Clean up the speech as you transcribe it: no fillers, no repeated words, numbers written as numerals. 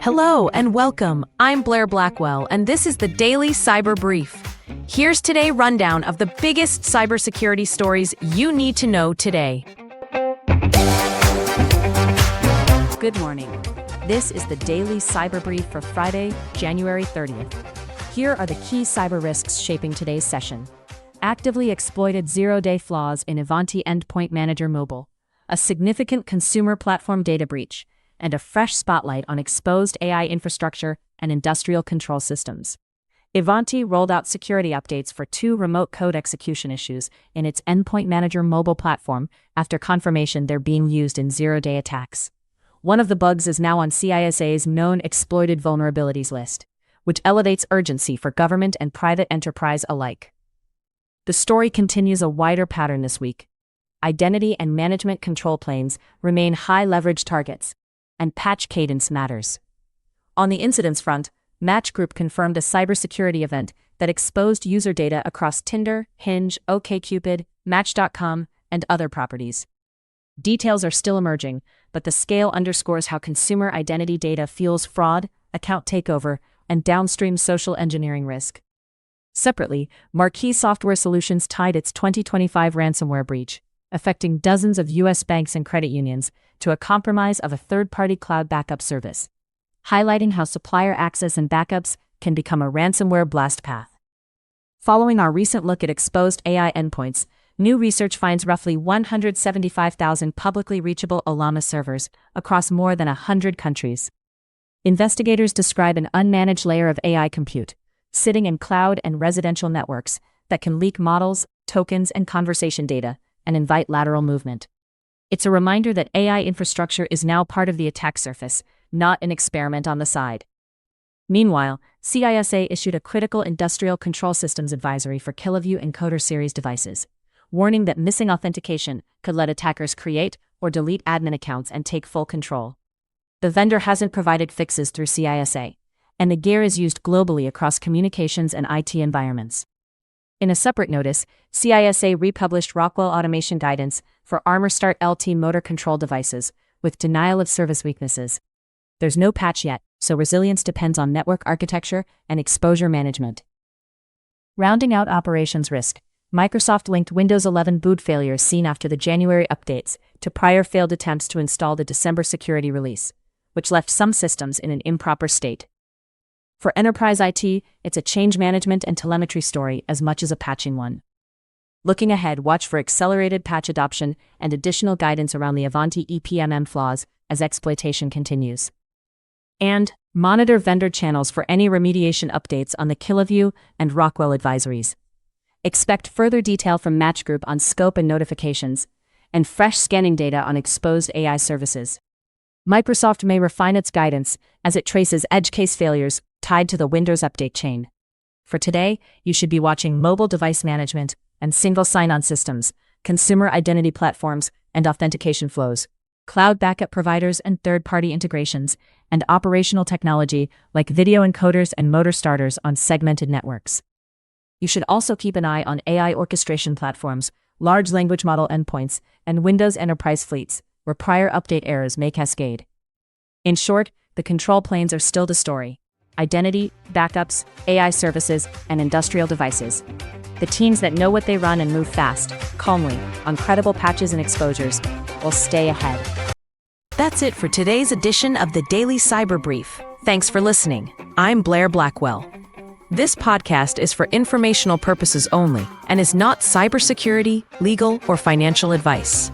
Hello and welcome. I'm Blair Blackwell, and this is the Daily Cyber Brief. Here's today's rundown of the biggest cybersecurity stories you need to know today. Good morning. This is the Daily Cyber Brief for Friday, January 30th. Here are the key cyber risks shaping today's session. Actively exploited zero-day flaws in Ivanti Endpoint Manager Mobile, a significant consumer platform data breach, and a fresh spotlight on exposed AI infrastructure and industrial control systems. Ivanti rolled out security updates for 2 remote code execution issues in its Endpoint Manager mobile platform after confirmation they're being used in zero-day attacks. One of the bugs is now on CISA's known exploited vulnerabilities list, which elevates urgency for government and private enterprise alike. The story continues a wider pattern this week. Identity and management control planes remain high-leverage targets, and patch cadence matters. On the incidents front, Match Group confirmed a cybersecurity event that exposed user data across Tinder, Hinge, OkCupid, Match.com, and other properties. Details are still emerging, but the scale underscores how consumer identity data fuels fraud, account takeover, and downstream social engineering risk. Separately, Marquee Software Solutions tied its 2025 ransomware breach, affecting dozens of U.S. banks and credit unions, to a compromise of a third-party cloud backup service, highlighting how supplier access and backups can become a ransomware blast path. Following our recent look at exposed AI endpoints, new research finds roughly 175,000 publicly reachable Olama servers across more than 100 countries. Investigators describe an unmanaged layer of AI compute, sitting in cloud and residential networks, that can leak models, tokens, and conversation data, and invite lateral movement. It's a reminder that AI infrastructure is now part of the attack surface, not an experiment on the side. Meanwhile, CISA issued a critical industrial control systems advisory for KiloView encoder series devices, warning that missing authentication could let attackers create or delete admin accounts and take full control. The vendor hasn't provided fixes through CISA, and the gear is used globally across communications and IT environments. In a separate notice, CISA republished Rockwell automation guidance for ArmorStart LT motor control devices, with denial of service weaknesses. There's no patch yet, so resilience depends on network architecture and exposure management. Rounding out operations risk, Microsoft linked Windows 11 boot failures seen after the January updates to prior failed attempts to install the December security release, which left some systems in an improper state. For enterprise IT, it's a change management and telemetry story as much as a patching one. Looking ahead, watch for accelerated patch adoption and additional guidance around the Ivanti EPMM flaws as exploitation continues. And monitor vendor channels for any remediation updates on the KiloView and Rockwell advisories. Expect further detail from Match Group on scope and notifications, and fresh scanning data on exposed AI services. Microsoft may refine its guidance as it traces edge case failures tied to the Windows update chain. For today, you should be watching mobile device management and single sign-on systems, consumer identity platforms and authentication flows, cloud backup providers and third-party integrations, and operational technology like video encoders and motor starters on segmented networks. You should also keep an eye on AI orchestration platforms, large language model endpoints, and Windows enterprise fleets, where prior update errors may cascade. In short, the control planes are still the story: identity, backups, AI services, and industrial devices. The teams that know what they run and move fast, calmly, on credible patches and exposures, will stay ahead. That's it for today's edition of the Daily Cyber Brief. Thanks for listening. I'm Blair Blackwell. This podcast is for informational purposes only and is not cybersecurity, legal, or financial advice.